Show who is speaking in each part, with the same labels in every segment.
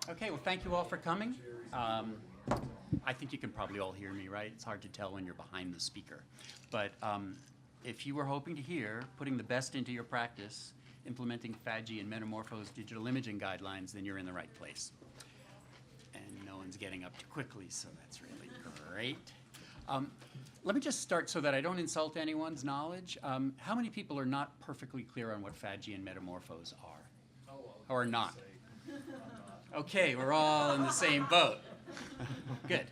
Speaker 1: Okay, well, thank you all for coming. I think you can probably all hear me, right? It's hard to tell when you're behind the speaker. But if you were hoping to hear putting the best into your practice, implementing FADGI and Metamorphose digital imaging guidelines, then you're in the right place. And no one's getting up too quickly, so that's really great. Let me just start so that I don't insult anyone's knowledge. How many people are not perfectly clear on what FADGI and Metamorphose are? Or not? Okay, we're all in the same boat. Good.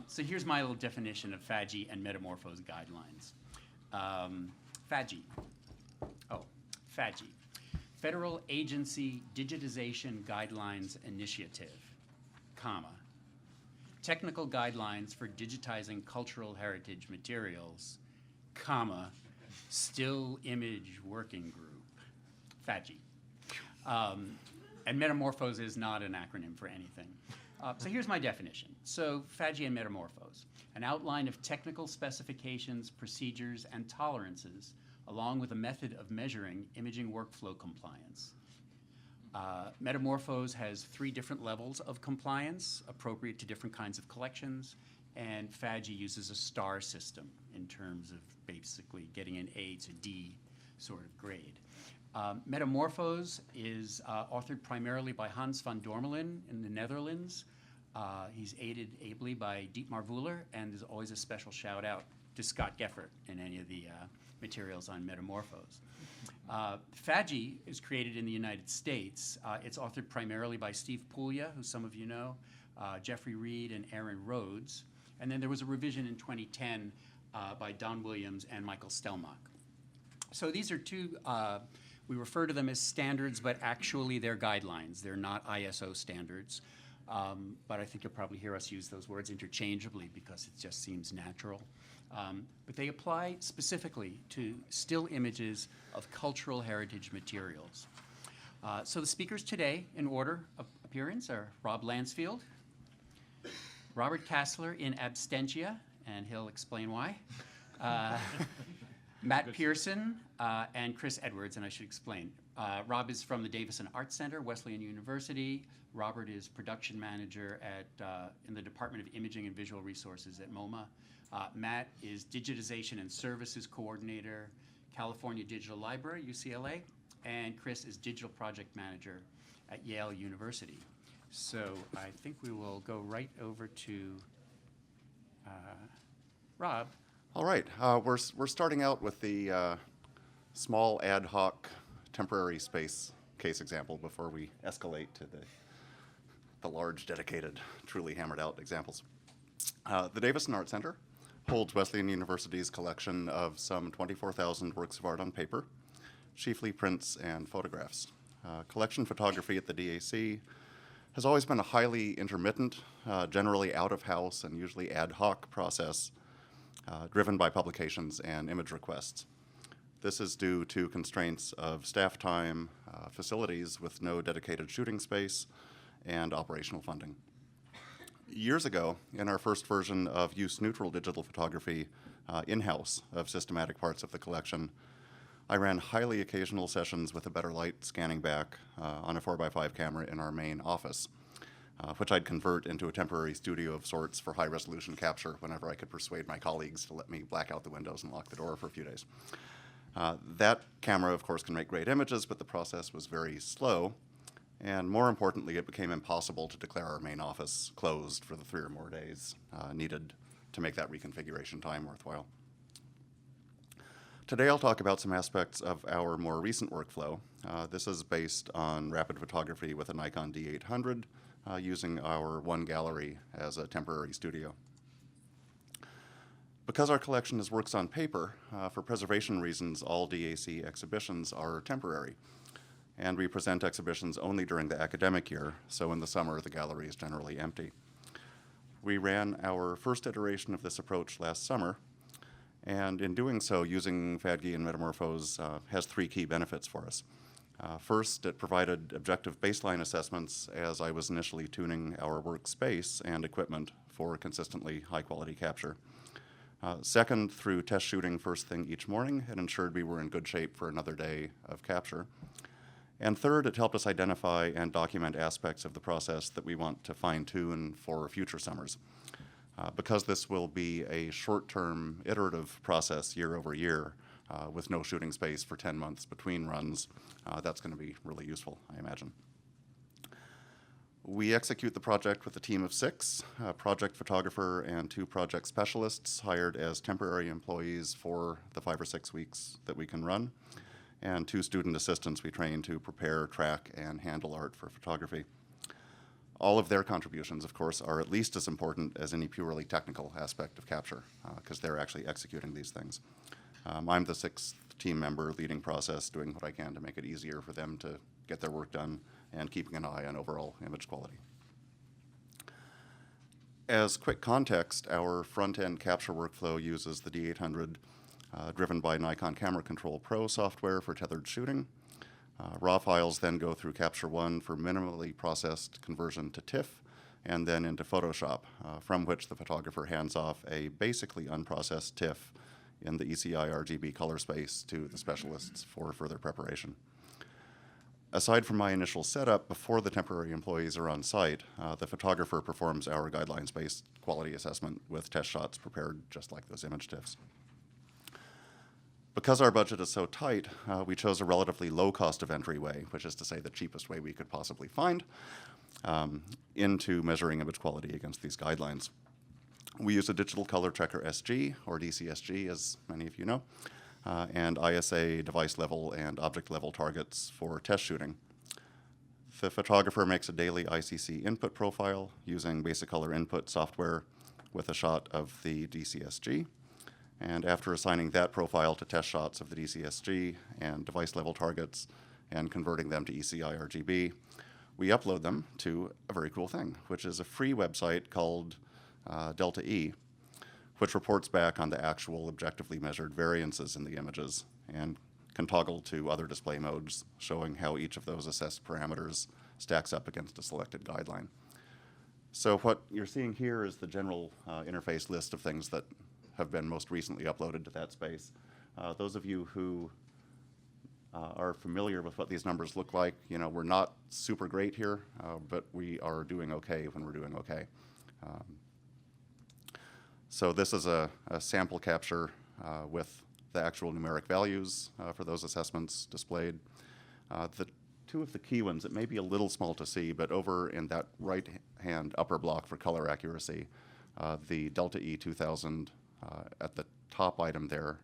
Speaker 1: So here's my little definition of FADGI and Metamorphose guidelines. FADGI. FADGI. Federal Agency Digitization Guidelines Initiative, comma. Technical Guidelines for Digitizing Cultural Heritage Materials, comma. Still Image Working Group, FADGI. And Metamorphose is not an acronym for anything. So here's my definition. So FADGI and Metamorphose, an outline of technical specifications, procedures, and tolerances, along with a method of measuring imaging workflow compliance. Metamorphose has 3 different levels of compliance, appropriate to different kinds of collections, and FADGI uses a star system in terms of basically getting an A to D sort of grade. Metamorphose is authored primarily by Hans van Dormelen in the Netherlands. He's aided ably by Dietmar Wühler, and there's always a special shout out to Scott Geffert in any of the materials on Metamorphose. FADGI is created in the United States. It's authored primarily by Steve Puglia, who some of you know, Jeffrey Reed, and Aaron Rhodes. And then there was a revision in 2010 by Don Williams and Michael Stelmach. So these are 2, we refer to them as standards, but actually they're guidelines. They're not ISO standards. But I think you'll probably hear us use those words interchangeably because it just seems natural. But they apply specifically to still images of cultural heritage materials. So the speakers today, in order of appearance, are Rob Lansfield, Robert Kassler in absentia, and he'll explain why, Matt Pearson, and Chris Edwards, and I should explain. Rob is from the Davison Arts Center, Wesleyan University. Robert is production manager in the Department of Imaging and Visual Resources at MoMA. Matt is digitization and services coordinator, California Digital Library, UCLA. And Chris is digital project manager at Yale University. So I think we will go right over to Rob.
Speaker 2: All right, we're starting out with the small ad hoc temporary space case example before we escalate to the large dedicated, truly hammered out examples. The Davison Art Center holds Wesleyan University's collection of some 24,000 works of art on paper, chiefly prints and photographs. Collection photography at the DAC has always been a highly intermittent, generally out-of-house and usually ad hoc process driven by publications and image requests. This is due to constraints of staff time, facilities with no dedicated shooting space, and operational funding. Years ago, in our first version of use-neutral digital photography in-house of systematic parts of the collection, I ran highly occasional sessions with a better light scanning back on a 4x5 camera in our main office, which I'd convert into a temporary studio of sorts for high-resolution capture whenever I could persuade my colleagues to let me black out the windows and lock the door for a few days. That camera, of course, can make great images, but the process was very slow. And more importantly, it became impossible to declare our main office closed for the 3 or more days needed to make that reconfiguration time worthwhile. Today I'll talk about some aspects of our more recent workflow. This is based on rapid photography with a Nikon D800 using our one gallery as a temporary studio. Because our collection is works on paper, for preservation reasons, all DAC exhibitions are temporary. And we present exhibitions only during the academic year, so in the summer the gallery is generally empty. We ran our first iteration of this approach last summer, and in doing so, using FADGI and Metamorphose has 3 key benefits for us. First, it provided objective baseline assessments as I was initially tuning our workspace and equipment for consistently high-quality capture. Second, through test shooting first thing each morning, it ensured we were in good shape for another day of capture. And third, it helped us identify and document aspects of the process that we want to fine-tune for future summers. Because this will be a short-term iterative process year over year with no shooting space for 10 months between runs, that's going to be really useful, I imagine. We execute the project with a team of 6, a project photographer and 2 project specialists hired as temporary employees for the 5 or 6 weeks that we can run, and 2 student assistants we train to prepare, track, and handle art for photography. All of their contributions, of course, are at least as important as any purely technical aspect of capture, because they're actually executing these things. I'm the 6th team member leading process, doing what I can to make it easier for them to get their work done and keeping an eye on overall image quality. As quick context, our front-end capture workflow uses the D800 driven by Nikon Camera Control Pro software for tethered shooting. RAW files then go through Capture One for minimally processed conversion to TIFF and then into Photoshop, from which the photographer hands off a basically unprocessed TIFF in the ECI RGB color space to the specialists for further preparation. Aside from my initial setup, before the temporary employees are on site, the photographer performs our guidelines-based quality assessment with test shots prepared just like those image TIFFs. Because our budget is so tight, we chose a relatively low cost of entry way, which is to say the cheapest way we could possibly find, into measuring image quality against these guidelines. We use a digital color checker SG, or DCSG, as many of you know, and ISA device level and object level targets for test shooting. The photographer makes a daily ICC input profile using basic color input software with a shot of the DCSG. And after assigning that profile to test shots of the DCSG and device level targets and converting them to ECI RGB, we upload them to a very cool thing, which is a free website called Delta E, which reports back on the actual objectively measured variances in the images and can toggle to other display modes showing how each of those assessed parameters stacks up against a selected guideline. So what you're seeing here is the general interface list of things that have been most recently uploaded to that space. Those of you who are familiar with what these numbers look like, you know, we're not super great here, but we are doing okay when we're doing okay. So this is a sample capture with the actual numeric values for those assessments displayed. The 2 of the key ones, it may be a little small to see, but over in that right-hand upper block for color accuracy, the Delta E 2000 at the top item there,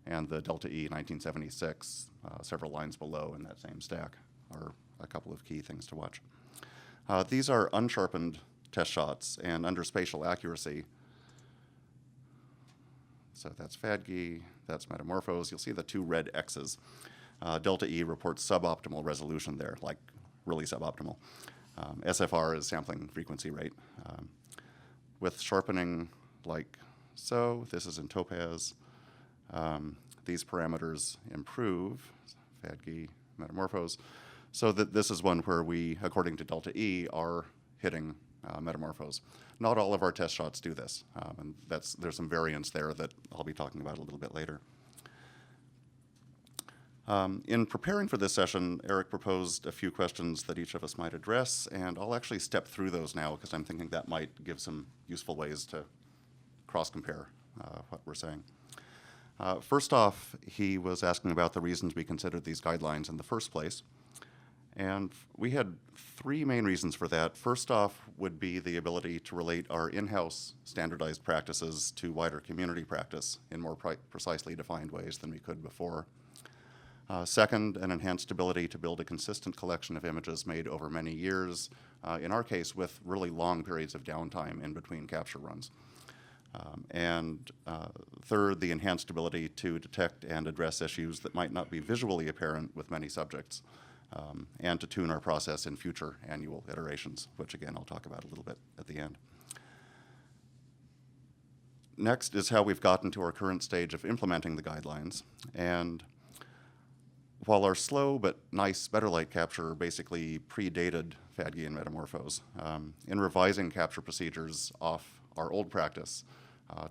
Speaker 2: and the Delta E 1976, several lines below in that same stack, are a couple of key things to watch. These are unsharpened test shots, and under spatial accuracy, so that's FADGI, that's Metamorphose. You'll see the 2 red X's. Delta E reports suboptimal resolution there, like really suboptimal. SFR is sampling frequency rate. With sharpening like so, this is in Topaz. These parameters improve, FADGI, Metamorphose, so that this is one where we, according to Delta E, are hitting Metamorphose. Not all of our test shots do this, and there's some variance there that I'll be talking about a little bit later. In preparing for this session, Eric proposed a few questions that each of us might address, and I'll actually step through those now because I'm thinking that might give some useful ways to cross-compare what we're saying. First off, he was asking about the reasons we considered these guidelines in the first place. And we had 3 main reasons for that. First off would be the ability to relate our in-house standardized practices to wider community practice in more precisely defined ways than we could before. Second, an enhanced ability to build a consistent collection of images made over many years, in our case with really long periods of downtime in between capture runs. And third, the enhanced ability to detect and address issues that might not be visually apparent with many subjects, and to tune our process in future annual iterations, which again I'll talk about a little bit at the end. Next is how we've gotten to our current stage of implementing the guidelines. And while our slow but nice better light capture basically predated FADGI and Metamorphose, in revising capture procedures off our old practice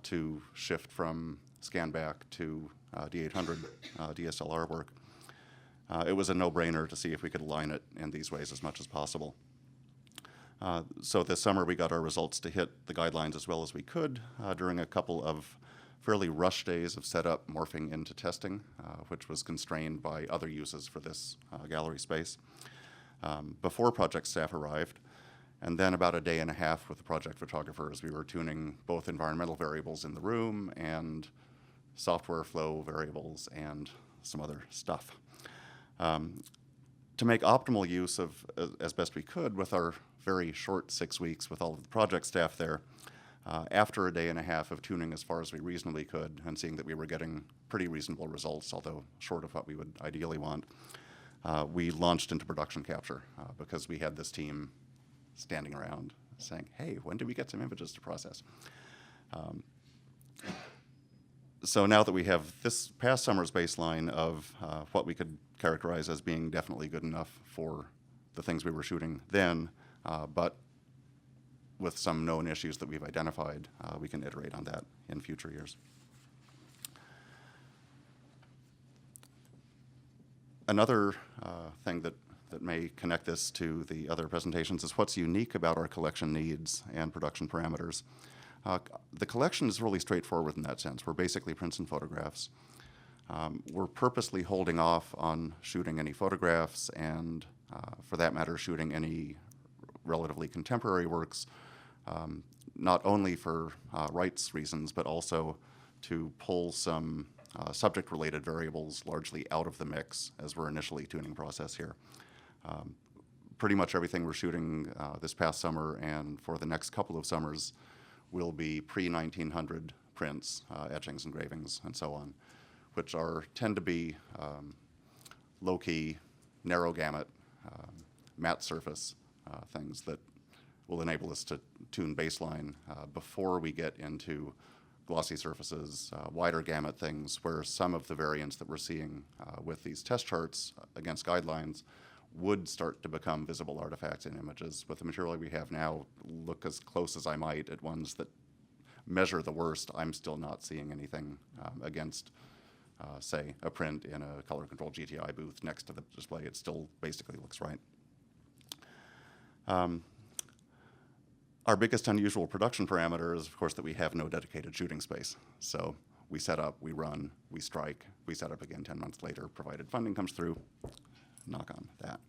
Speaker 2: to shift from scan back to D800 DSLR work, it was a no-brainer to see if we could align it in these ways as much as possible. So this summer we got our results to hit the guidelines as well as we could during a couple of fairly rush days of setup morphing into testing, which was constrained by other uses for this gallery space, before project staff arrived. And then about a day and a half with the project photographers, we were tuning both environmental variables in the room and software flow variables and some other stuff. To make optimal use of, as best we could, with our very short 6 weeks with all of the project staff there, after a day and a half of tuning as far as we reasonably could and seeing that we were getting pretty reasonable results, although short of what we would ideally want, we launched into production capture because we had this team standing around saying, hey, when do we get some images to process? So now that we have this past summer's baseline of what we could characterize as being definitely good enough for the things we were shooting then, but with some known issues that we've identified, we can iterate on that in future years. Another thing that may connect this to the other presentations is what's unique about our collection needs and production parameters. The collection is really straightforward in that sense. We're basically prints and photographs. We're purposely holding off on shooting any photographs and, for that matter, shooting any relatively contemporary works, not only for rights reasons, but also to pull some subject-related variables largely out of the mix as we're initially tuning process here. Pretty much everything we're shooting this past summer and for the next couple of summers will be pre-1900 prints, etchings, engravings, and so on, which tend to be low-key, narrow gamut, matte surface things that will enable us to tune baseline before we get into glossy surfaces, wider gamut things, where some of the variants that we're seeing with these test charts against guidelines would start to become visible artifacts in images. With the material we have now, look as close as I might at ones that measure the worst, I'm still not seeing anything against, say, a print in a color-controlled GTI booth next to the display. It still basically looks right. Our biggest unusual production parameter is, of course, that we have no dedicated shooting space. So we set up, we run, we strike, we set up again 10 months later, provided funding comes through. Knock on that.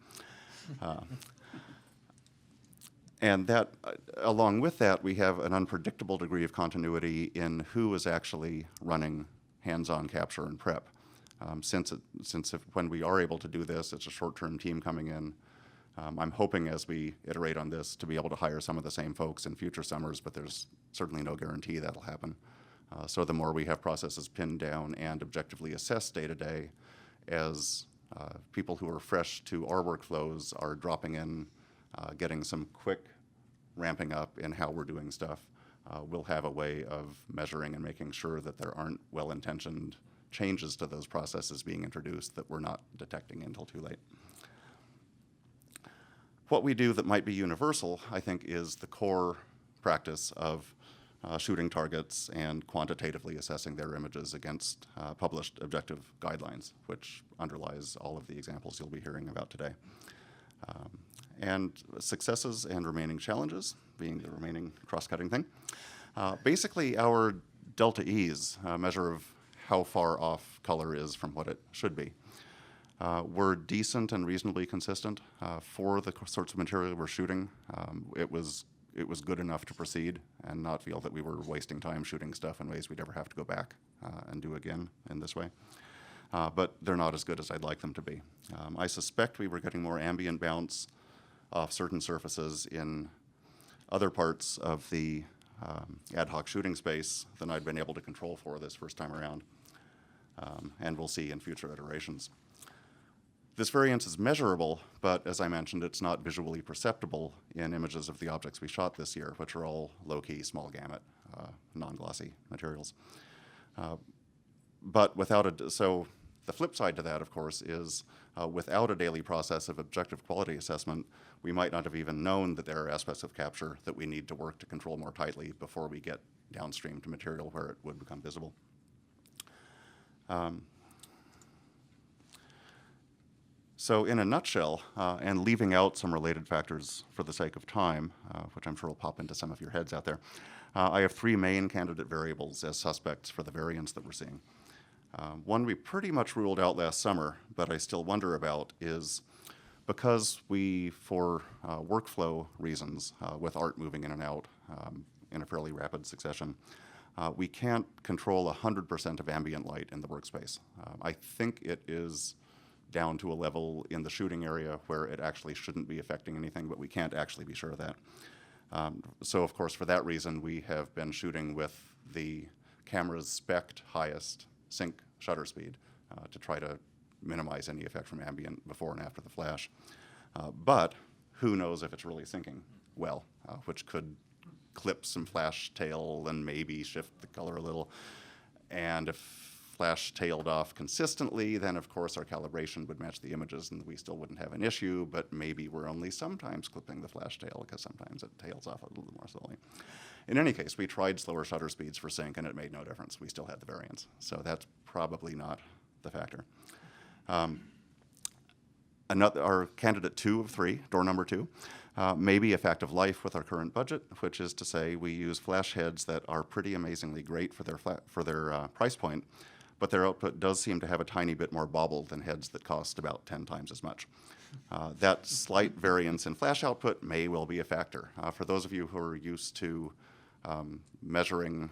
Speaker 2: And that, along with that, we have an unpredictable degree of continuity in who is actually running hands-on capture and prep. When we are able to do this, it's a short-term team coming in. I'm hoping as we iterate on this to be able to hire some of the same folks in future summers, but there's certainly no guarantee that'll happen. So the more we have processes pinned down and objectively assessed day to day, as people who are fresh to our workflows are dropping in, getting some quick ramping up in how we're doing stuff, we'll have a way of measuring and making sure that there aren't well-intentioned changes to those processes being introduced that we're not detecting until too late. What we do that might be universal, I think, is the core practice of shooting targets and quantitatively assessing their images against published objective guidelines, which underlies all of the examples you'll be hearing about today. And successes and remaining challenges, being the remaining cross-cutting thing. Basically, our delta E's, a measure of how far off color is from what it should be. We're decent and reasonably consistent for the sorts of material we're shooting. It was good enough to proceed and not feel that we were wasting time shooting stuff in ways we'd ever have to go back and do again in this way. But they're not as good as I'd like them to be. I suspect we were getting more ambient bounce off certain surfaces in other parts of the ad hoc shooting space than I'd been able to control for this first time around. And we'll see in future iterations. This variance is measurable, but as I mentioned, it's not visually perceptible in images of the objects we shot this year, which are all low-key, small gamut, non-glossy materials. So the flip side to that, of course, is without a daily process of objective quality assessment, we might not have even known that there are aspects of capture that we need to work to control more tightly before we get downstream to material where it would become visible. So in a nutshell, and leaving out some related factors for the sake of time, which I'm sure will pop into some of your heads out there, I have three main candidate variables as suspects for the variance that we're seeing. One we pretty much ruled out last summer, but I still wonder about, is because we, for workflow reasons, with art moving in and out in a fairly rapid succession, we can't control 100% of ambient light in the workspace. I think it is down to a level in the shooting area where it actually shouldn't be affecting anything, but we can't actually be sure of that. So of course, for that reason, we have been shooting with the camera's spec'd highest sync shutter speed to try to minimize any effect from ambient before and after the flash. But who knows if it's really syncing well, which could clip some flash tail and maybe shift the color a little. And if flash tailed off consistently, then of course our calibration would match the images and we still wouldn't have an issue, but maybe we're only sometimes clipping the flash tail because sometimes it tails off a little more slowly. In any case, we tried slower shutter speeds for sync and it made no difference. We still had the variance. So that's probably not the factor. Our candidate 2 of 3, door number 2, may be a fact of life with our current budget, which is to say we use flash heads that are pretty amazingly great for their price point, but their output does seem to have a tiny bit more bobble than heads that cost about 10 times as much. That slight variance in flash output may well be a factor. For those of you who are used to measuring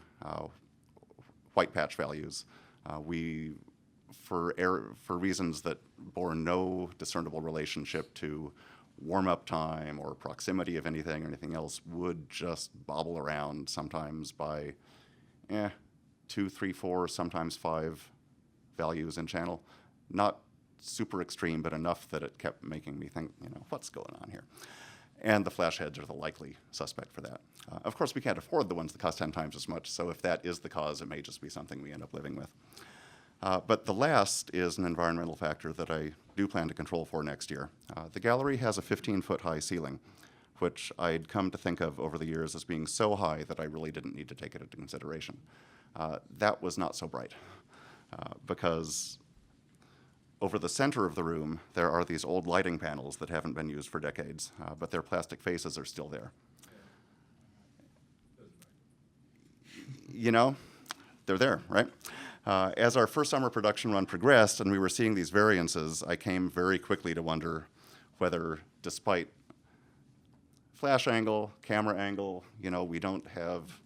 Speaker 2: white patch values, for reasons that bore no discernible relationship to warm-up time or proximity of anything or anything else, would just bobble around sometimes by 2, 3, 4, sometimes 5 values in channel. Not super extreme, but enough that it kept making me think, what's going on here? And the flash heads are the likely suspect for that. Of course, we can't afford the ones that cost 10 times as much, so if that is the cause, it may just be something we end up living with. But the last is an environmental factor that I do plan to control for next year. The gallery has a 15-foot high ceiling, which I'd come to think of over the years as being so high that I really didn't need to take it into consideration. That was not so bright, because over the center of the room, there are these old lighting panels that haven't been used for decades, but their plastic faces are still there. They're there, right? As our first summer production run progressed and we were seeing these variances, I came very quickly to wonder whether, despite flash angle, camera angle, we don't have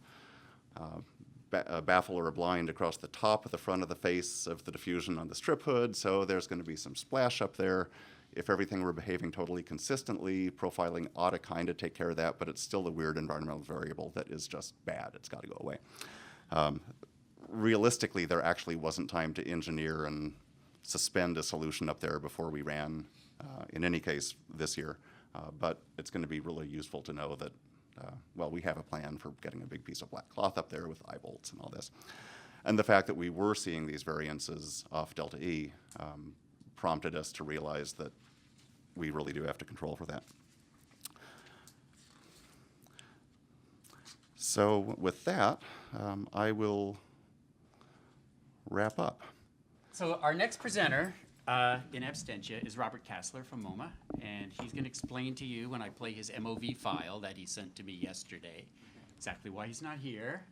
Speaker 2: a baffle or a blind across the top of the front of the face of the diffusion on the strip hood, so there's going to be some splash up there. If everything were behaving totally consistently, profiling ought to kind of take care of that, but it's still a weird environmental variable that is just bad. It's got to go away. Realistically, there actually wasn't time to engineer and suspend a solution up there before we ran, in any case, this year. But it's going to be really useful to know that, we have a plan for getting a big piece of black cloth up there with eye bolts and all this. And the fact that we were seeing these variances off delta E prompted us to realize that we really do have to control for that. So with that, I will wrap up.
Speaker 1: So our next presenter in absentia is Robert Kassler from MoMA, and he's going to explain to you, when I play his MOV file that he sent to me yesterday, exactly why he's not here.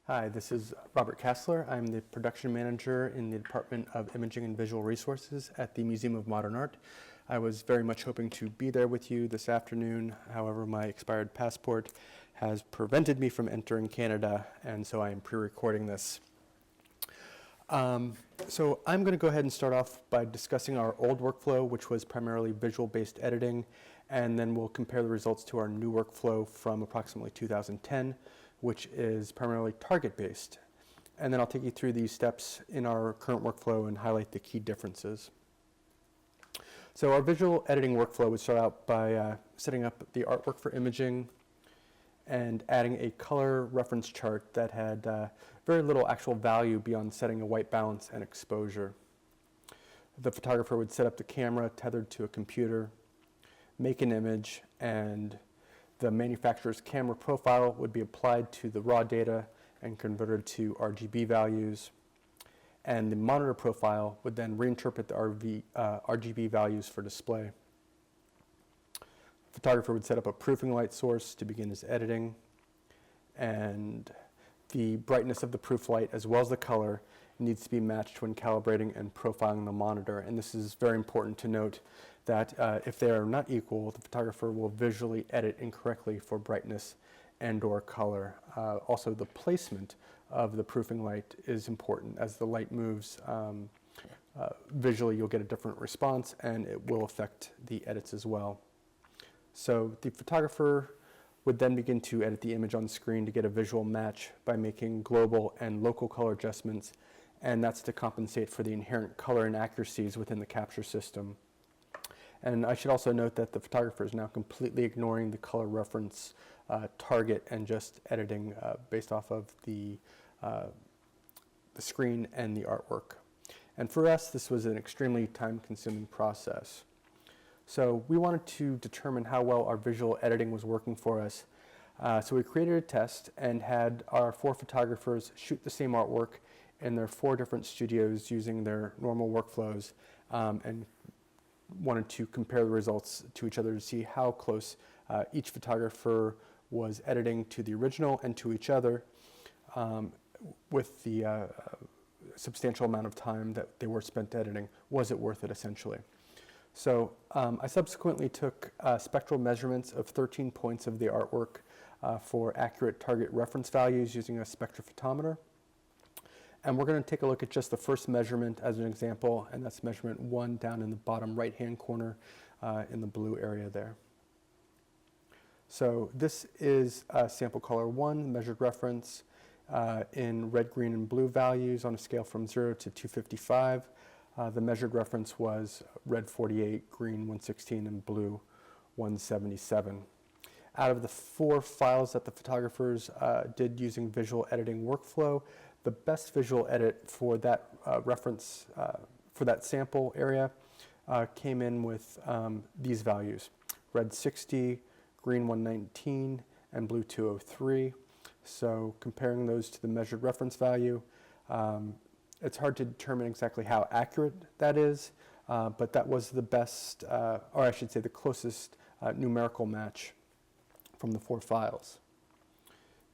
Speaker 3: Hi, this is Robert Kassler. I'm the production manager in the Department of Imaging and Visual Resources at the Museum of Modern Art. I was very much hoping to be there with you this afternoon. However, my expired passport has prevented me from entering Canada, and so I am pre-recording this. So I'm going to go ahead and start off by discussing our old workflow, which was primarily visual-based editing, and then we'll compare the results to our new workflow from approximately 2010, which is primarily target-based. And then I'll take you through these steps in our current workflow and highlight the key differences. So our visual editing workflow would start out by setting up the artwork for imaging and adding a color reference chart that had very little actual value beyond setting a white balance and exposure. The photographer would set up the camera tethered to a computer, make an image, and the manufacturer's camera profile would be applied to the raw data and converted to RGB values. and the monitor profile would then reinterpret the RGB values for display. The photographer would set up a proofing light source to begin his editing, and the brightness of the proof light as well as the color needs to be matched when calibrating and profiling the monitor. And this is very important to note that if they are not equal, the photographer will visually edit incorrectly for brightness and/or color. Also, the placement of the proofing light is important. As the light moves, visually you'll get a different response, and it will affect the edits as well. So the photographer would then begin to edit the image on screen to get a visual match by making global and local color adjustments, and that's to compensate for the inherent color inaccuracies within the capture system. And I should also note that the photographer is now completely ignoring the color reference target and just editing based off of the screen and the artwork. And for us, this was an extremely time-consuming process. So we wanted to determine how well our visual editing was working for us. So we created a test and had our 4 photographers shoot the same artwork in their 4 different studios using their normal workflows, and wanted to compare the results to each other to see how close each photographer was editing to the original and to each other, with the substantial amount of time that they were spent editing. Was it worth it, essentially? So I subsequently took spectral measurements of 13 points of the artwork for accurate target reference values using a spectrophotometer. And we're going to take a look at just the first measurement as an example, and that's measurement 1 down in the bottom right-hand corner in the blue area there. So this is sample color 1, measured reference in red, green, and blue values on a scale from 0 to 255. The measured reference was red 48, green 116, and blue 177. Out of the 4 files that the photographers did using visual editing workflow, the best visual edit for that reference, for that sample area, came in with these values: red 60, green 119, and blue 203. So comparing those to the measured reference value, it's hard to determine exactly how accurate that is, but that was the best, or I should say the closest numerical match from the 4 files.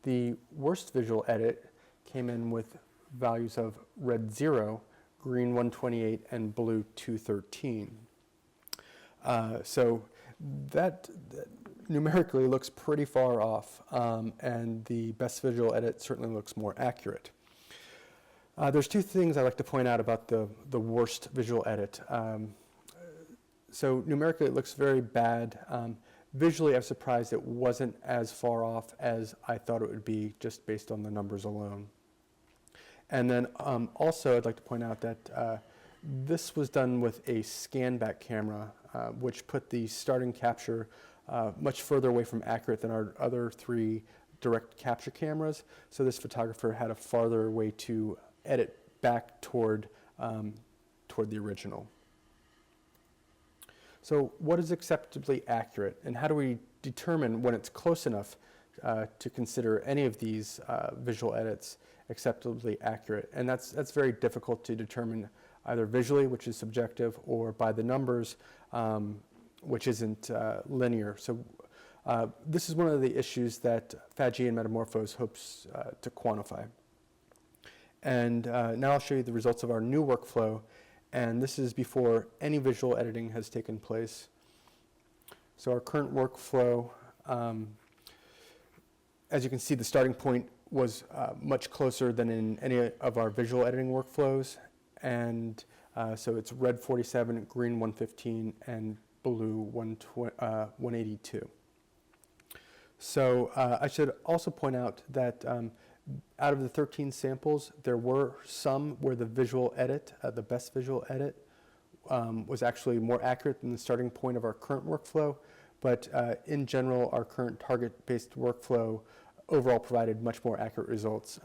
Speaker 3: The worst visual edit came in with values of red 0, green 128, and blue 213. So that numerically looks pretty far off, and the best visual edit certainly looks more accurate. There's 2 things I'd like to point out about the worst visual edit. So numerically it looks very bad. Visually, I'm surprised it wasn't as far off as I thought it would be just based on the numbers alone. And then also I'd like to point out that this was done with a scan back camera, which put the starting capture much further away from accurate than our other 3 direct capture cameras. So this photographer had a farther way to edit back toward the original. So what is acceptably accurate, and how do we determine when it's close enough to consider any of these visual edits acceptably accurate? And that's very difficult to determine either visually, which is subjective, or by the numbers, which isn't linear. So this is one of the issues that FADG and Metamorphose hopes to quantify. And now I'll show you the results of our new workflow, and this is before any visual editing has taken place. So our current workflow, as you can see, the starting point was much closer than in any of our visual editing workflows, and so it's red 47, green 115, and blue 182. So I should also point out that out of the 13 samples, there were some where the visual edit, the best visual edit, was actually more accurate than the starting point of our current workflow. But in general, our current target-based workflow overall provided much more accurate results,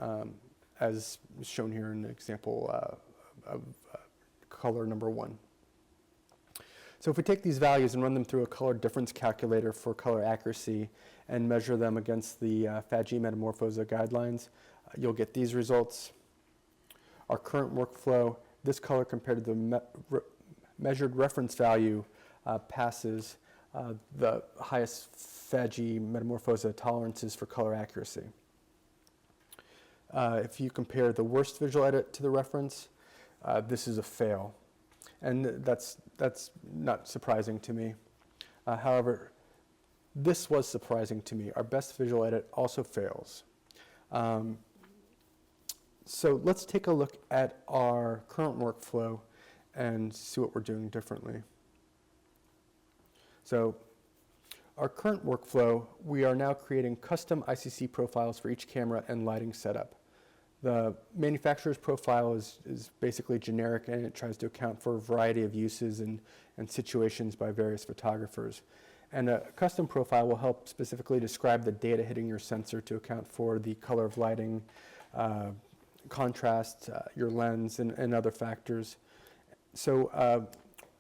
Speaker 3: as shown here in the example of color number 1. So if we take these values and run them through a color difference calculator for color accuracy and measure them against the FADG Metamorphosa guidelines, you'll get these results. our current workflow, this color compared to the measured reference value passes the highest Faggi metamorphosa tolerances for color accuracy. If you compare the worst visual edit to the reference, this is a fail. And that's not surprising to me. However, this was surprising to me. Our best visual edit also fails. So let's take a look at our current workflow and see what we're doing differently. So our current workflow, we are now creating custom ICC profiles for each camera and lighting setup. The manufacturer's profile is basically generic, and it tries to account for a variety of uses and situations by various photographers. And a custom profile will help specifically describe the data hitting your sensor to account for the color of lighting, contrast, your lens, and other factors. So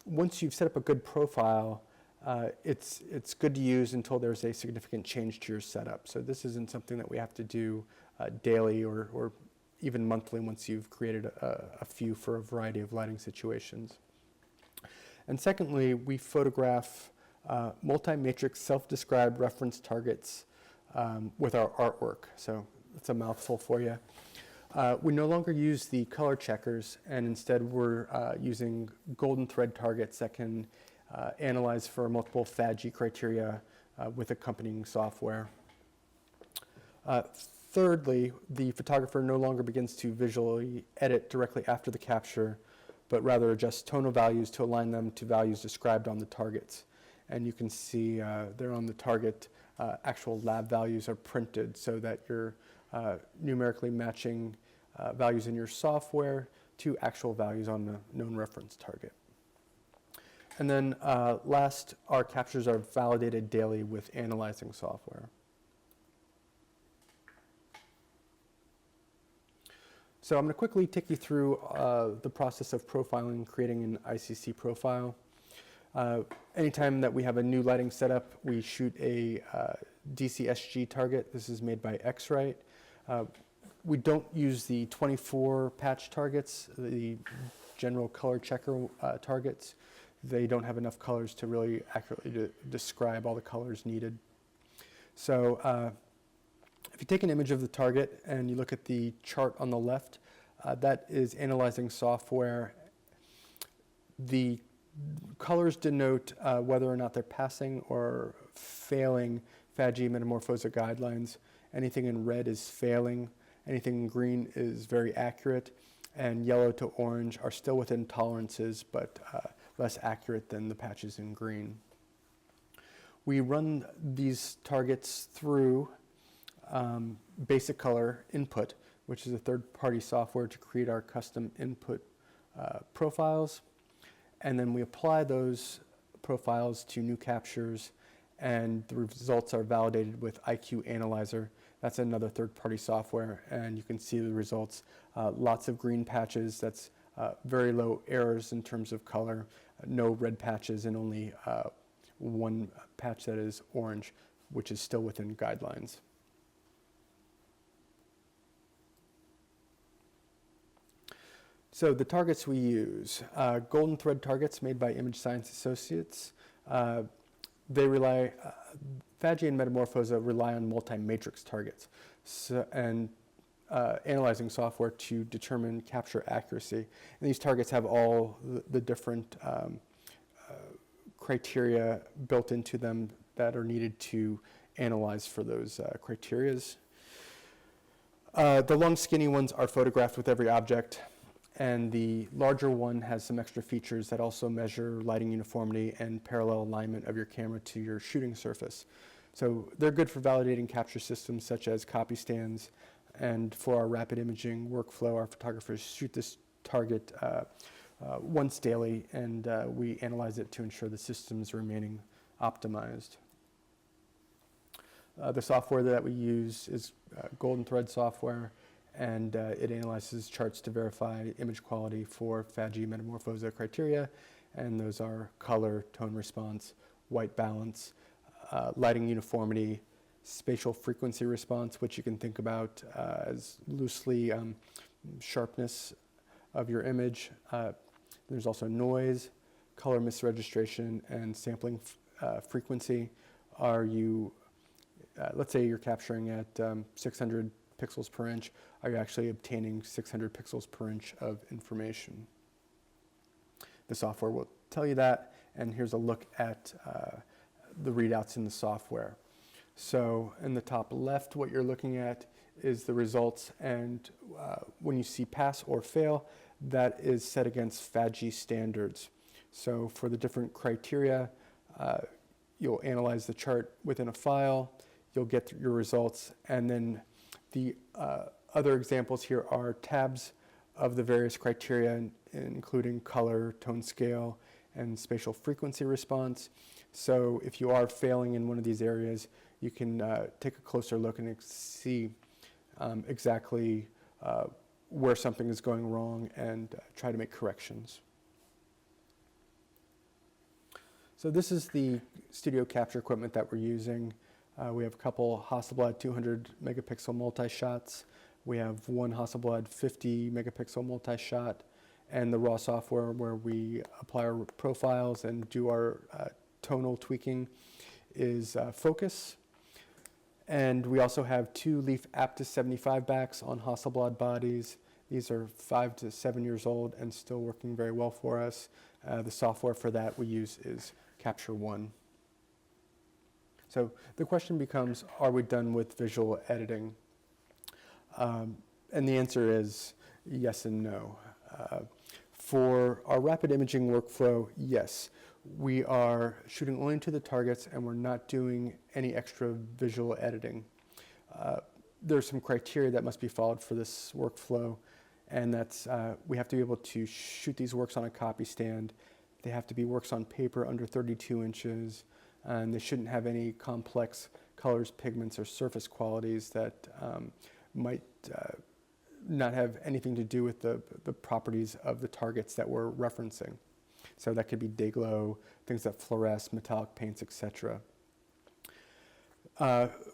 Speaker 3: once you've set up a good profile, it's good to use until there's a significant change to your setup. So this isn't something that we have to do daily or even monthly once you've created a few for a variety of lighting situations. And secondly, we photograph multi-matrix self-described reference targets with our artwork. So it's a mouthful for you. We no longer use the color checkers, and instead we're using golden thread targets that can analyze for multiple Faggi criteria with accompanying software. Thirdly, the photographer no longer begins to visually edit directly after the capture, but rather adjusts tonal values to align them to values described on the targets. And you can see there on the target, actual lab values are printed so that you're numerically matching values in your software to actual values on the known reference target. And then last, our captures are validated daily with analyzing software. So I'm going to quickly take you through the process of profiling, creating an ICC profile. Anytime that we have a new lighting setup, we shoot a DCSG target. This is made by X-Rite. We don't use the 24 patch targets, the general color checker targets. They don't have enough colors to really accurately describe all the colors needed. So if you take an image of the target and you look at the chart on the left, that is analyzing software. The colors denote whether or not they're passing or failing Faggi metamorphosa guidelines. Anything in red is failing. Anything in green is very accurate. And yellow to orange are still within tolerances, but less accurate than the patches in green. We run these targets through basic color input, which is a third-party software to create our custom input profiles. And then we apply those profiles to new captures, and the results are validated with IQ Analyzer. That's another third-party software, and you can see the results. Lots of green patches, that's very low errors in terms of color, no red patches, and only one patch that is orange, which is still within guidelines. So the targets we use, golden thread targets made by Image Science Associates. They rely, Faggi and Metamorphosa rely on multi-matrix targets and analyzing software to determine capture accuracy. And these targets have all the different criteria built into them that are needed to analyze for those criterias. The long skinny ones are photographed with every object, and the larger one has some extra features that also measure lighting uniformity and parallel alignment of your camera to your shooting surface. So they're good for validating capture systems such as copy stands, and for our rapid imaging workflow, our photographers shoot this target once daily, and we analyze it to ensure the system is remaining optimized. The software that we use is Golden Thread software, and it analyzes charts to verify image quality for Faggi Metamorphosa criteria, and those are color, tone response, white balance, lighting uniformity, spatial frequency response, which you can think about as loosely sharpness, of your image. There's also noise, color misregistration, and sampling frequency. Are you, let's say you're capturing at 600 pixels per inch, are you actually obtaining 600 pixels per inch of information? The software will tell you that, and here's a look at the readouts in the software. So in the top left, what you're looking at is the results, and when you see pass or fail, that is set against FADG standards. So for the different criteria, you'll analyze the chart within a file, you'll get your results, and then the other examples here are tabs of the various criteria, including color, tone scale, and spatial frequency response. So if you are failing in one of these areas, you can take a closer look and see exactly where something is going wrong and try to make corrections. So this is the studio capture equipment that we're using. We have a couple Hasselblad 200 megapixel multi-shots. We have one Hasselblad 50 megapixel multi-shot, and the raw software where we apply our profiles and do our tonal tweaking is Focus. And we also have two Leaf Aptus 75 backs on Hasselblad bodies. These are 5 to 7 years old and still working very well for us. The software for that we use is Capture One. So the question becomes, are we done with visual editing? And the answer is yes and no. For our rapid imaging workflow, yes. We are shooting only to the targets and we're not doing any extra visual editing. There's some criteria that must be followed for this workflow, and that's we have to be able to shoot these works on a copy stand. They have to be works on paper under 32 inches, and they shouldn't have any complex colors, pigments, or surface qualities that might not have anything to do with the properties of the targets that we're referencing. So that could be day glow, things that fluoresce, metallic paints, etc.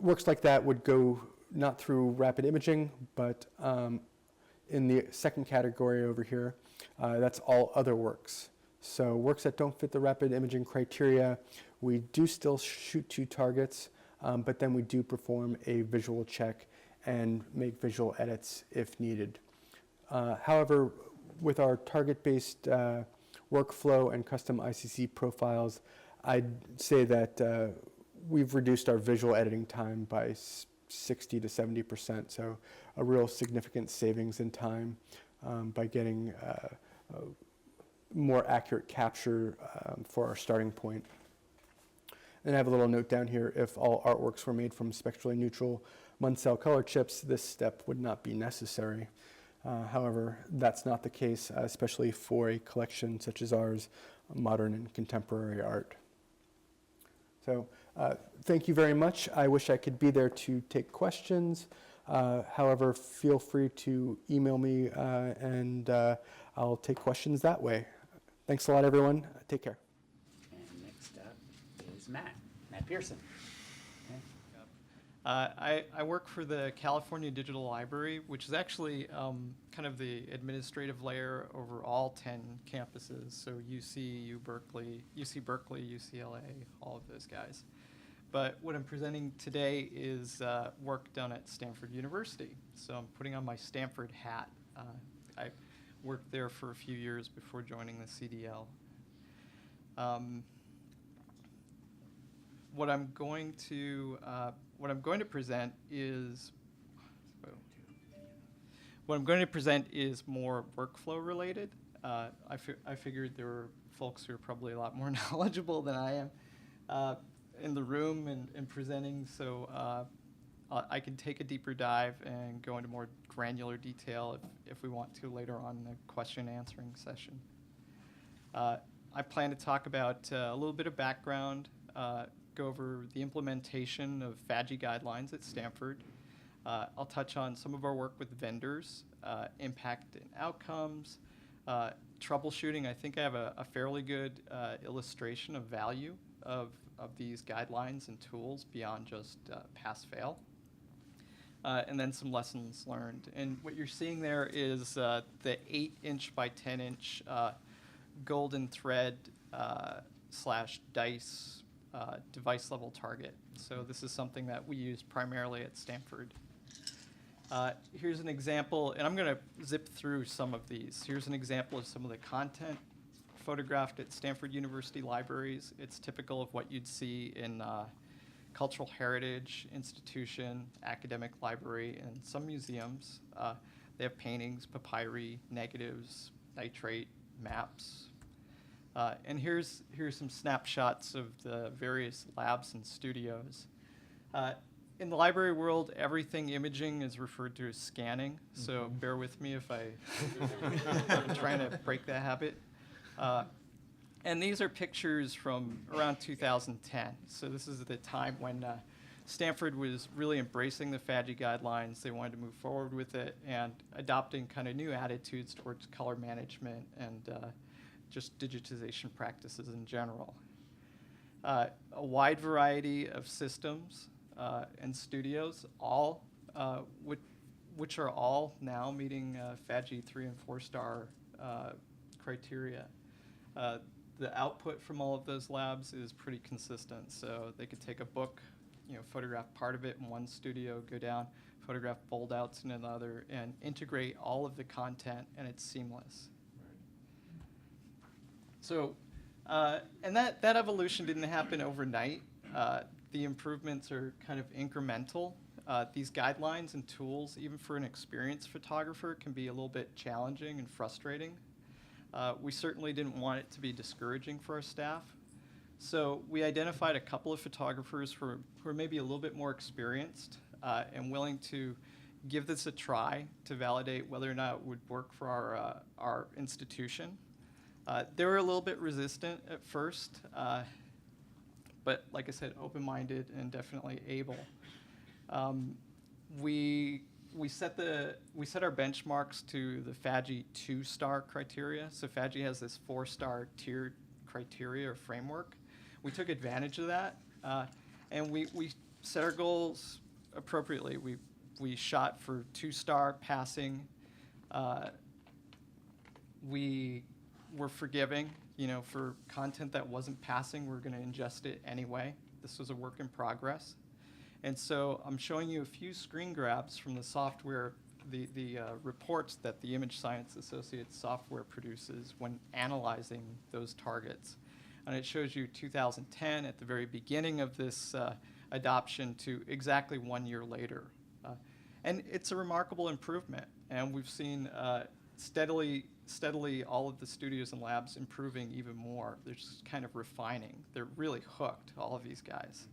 Speaker 3: Works like that would go not through rapid imaging, but in the second category over here, that's all other works. So works that don't fit the rapid imaging criteria, we do still shoot to targets, but then we do perform a visual check and make visual edits if needed. However, with our target-based workflow and custom ICC profiles, I'd say that we've reduced our visual editing time by 60 to 70%, so a real significant savings in time by getting more accurate capture for our starting point. And I have a little note down here, if all artworks were made from spectrally neutral Munsell color chips, this step would not be necessary. However, that's not the case, especially for a collection such as ours, modern and contemporary art. So thank you very much. I wish I could be there to take questions. However, feel free to email me and I'll take questions that way. Thanks a lot, everyone. Take care.
Speaker 1: And next up is Matt Pearson.
Speaker 4: I work for the California Digital Library, which is actually kind of the administrative layer over all 10 campuses. So UC Berkeley, UCLA, all of those guys. But what I'm presenting today is work done at Stanford University. So I'm putting on my Stanford hat. I worked there for a few years before joining the CDL. What I'm going to present is more workflow related. I figured there were folks who are probably a lot more knowledgeable than I am in the room and presenting, so I can take a deeper dive and go into more granular detail if we want to later on in the question answering session. I plan to talk about a little bit of background, go over the implementation of FADG guidelines at Stanford. I'll touch on some of our work with vendors, impact and outcomes, troubleshooting. I think I have a fairly good illustration of value of these guidelines and tools beyond just pass-fail. and then some lessons learned. And what you're seeing there is the 8-inch by 10-inch golden thread / dice device level target. So this is something that we use primarily at Stanford. Here's an example, and I'm going to zip through some of these. Here's an example of some of the content photographed at Stanford University libraries. It's typical of what you'd see in cultural heritage institution, academic library, and some museums. They have paintings, papyri, negatives, nitrate, maps. And here's some snapshots of the various labs and studios. In the library world, everything imaging is referred to as scanning, so bear with me if I'm trying to break that habit. And these are pictures from around 2010. So this is the time when Stanford was really embracing the FADGI guidelines. They wanted to move forward with it and adopting kind of new attitudes towards color management and just digitization practices in general. A wide variety of systems and studios, all which are all now meeting FADGI 3- and 4-star criteria. The output from all of those labs is pretty consistent. So they could take a book, photograph part of it in one studio, go down, photograph bold outs in another, and integrate all of the content, and it's seamless. So, and that evolution didn't happen overnight. The improvements are kind of incremental. These guidelines and tools, even for an experienced photographer, can be a little bit challenging and frustrating. We certainly didn't want it to be discouraging for our staff. So we identified a couple of photographers who are maybe a little bit more experienced and willing to give this a try to validate whether or not it would work for our institution. They were a little bit resistant at first, but like I said, open-minded and definitely able. We set our benchmarks to the FADGI 2-star criteria. So FADGI has this 4-star tiered criteria or framework. We took advantage of that, and we set our goals appropriately. We shot for 2-star passing. We were forgiving. For content that wasn't passing, we're going to ingest it anyway. This was a work in progress. And so I'm showing you a few screen grabs from the software, the reports that the Image Science Associates software produces when analyzing those targets. And it shows you 2010 at the very beginning of this adoption to exactly 1 year later. And it's a remarkable improvement. And we've seen steadily all of the studios and labs improving even more. They're just kind of refining. They're really hooked, all of these guys.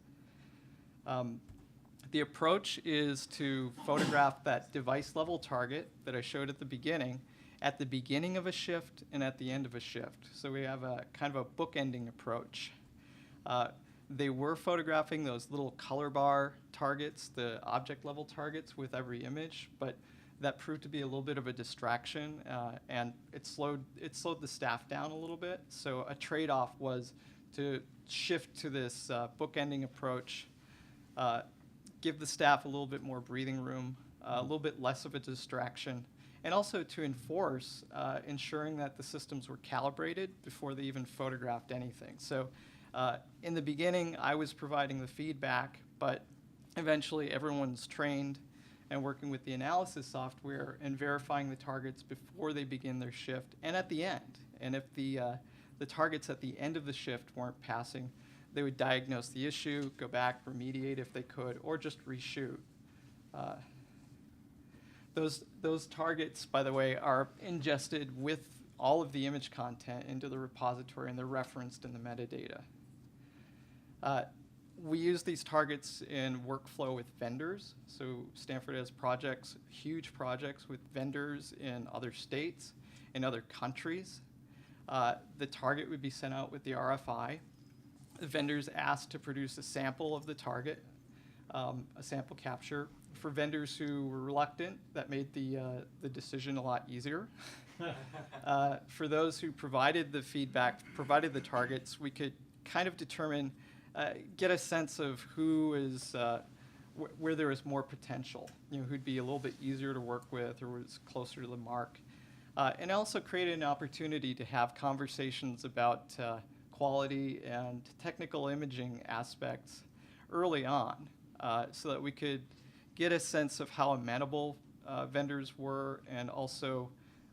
Speaker 4: The approach is to photograph that device level target that I showed at the beginning of a shift and at the end of a shift. So we have a kind of a bookending approach. They were photographing those little color bar targets, the object level targets with every image, but that proved to be a little bit of a distraction, and it slowed the staff down a little bit. So a trade-off was to shift to this bookending approach, give the staff a little bit more breathing room, a little bit less of a distraction, and also to enforce ensuring that the systems were calibrated before they even photographed anything. So in the beginning, I was providing the feedback, but eventually everyone's trained and working with the analysis software and verifying the targets before they begin their shift and at the end. And if the targets at the end of the shift weren't passing, they would diagnose the issue, go back, remediate if they could, or just reshoot. Those targets, by the way, are ingested with all of the image content into the repository, and they're referenced in the metadata. We use these targets in workflow with vendors. So Stanford has projects, huge projects with vendors in other states, in other countries. The target would be sent out with the RFI. The vendors asked to produce a sample of the target, a sample capture. For vendors who were reluctant, that made the decision a lot easier. For those who provided the feedback, provided the targets, we could kind of determine, get a sense of who is where there was more potential, who'd be a little bit easier to work with or was closer to the mark. And also created an opportunity to have conversations about quality and technical imaging aspects early on, so that we could get a sense of how amenable vendors were, and also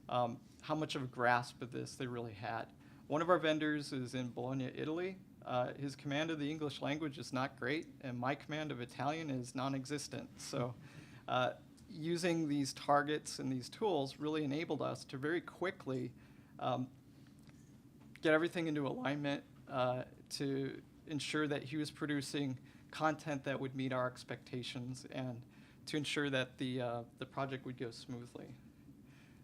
Speaker 4: how much of a grasp of this they really had. One of our vendors is in Bologna, Italy. His command of the English language is not great, and my command of Italian is non-existent. So using these targets and these tools really enabled us to very quickly get everything into alignment to ensure that he was producing content that would meet our expectations, and to ensure that the project would go smoothly.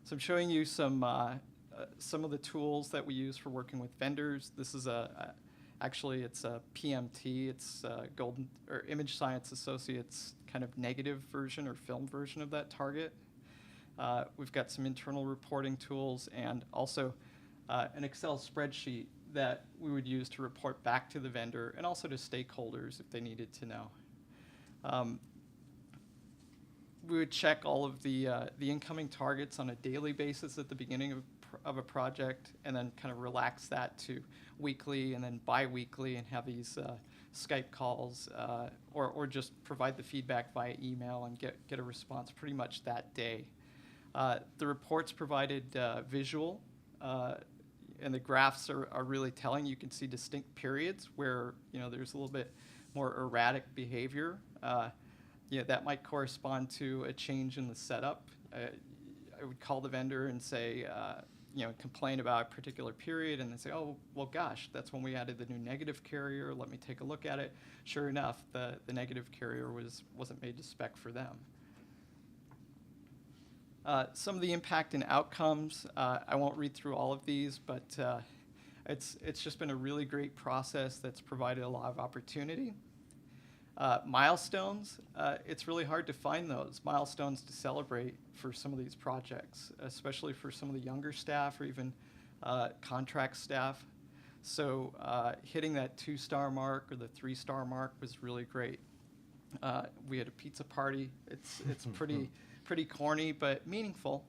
Speaker 4: So I'm showing you some of the tools that we use for working with vendors. This is actually it's a PMT. It's Golden or Image Science Associates kind of negative version or film version of that target. We've got some internal reporting tools, and also an Excel spreadsheet that we would use to report back to the vendor and also to stakeholders if they needed to know. We would check all of the incoming targets on a daily basis at the beginning of a project, and then kind of relax that to weekly and then bi-weekly, and have these Skype calls, or just provide the feedback via email and get a response pretty much that day. The reports provided visual, and the graphs are really telling. You can see distinct periods where there's a little bit more erratic behavior. That might correspond to a change in the setup. I would call the vendor and say, complain about a particular period, and they say, oh, well, gosh, that's when we added the new negative carrier. Let me take a look at it. Sure enough, the negative carrier wasn't made to spec for them. Some of the impact and outcomes, I won't read through all of these, but it's just been a really great process that's provided a lot of opportunity. Milestones, it's really hard to find those milestones to celebrate for some of these projects, especially for some of the younger staff or even contract staff. So hitting that 2-star mark or the 3-star mark was really great. We had a pizza party. It's pretty corny, but meaningful.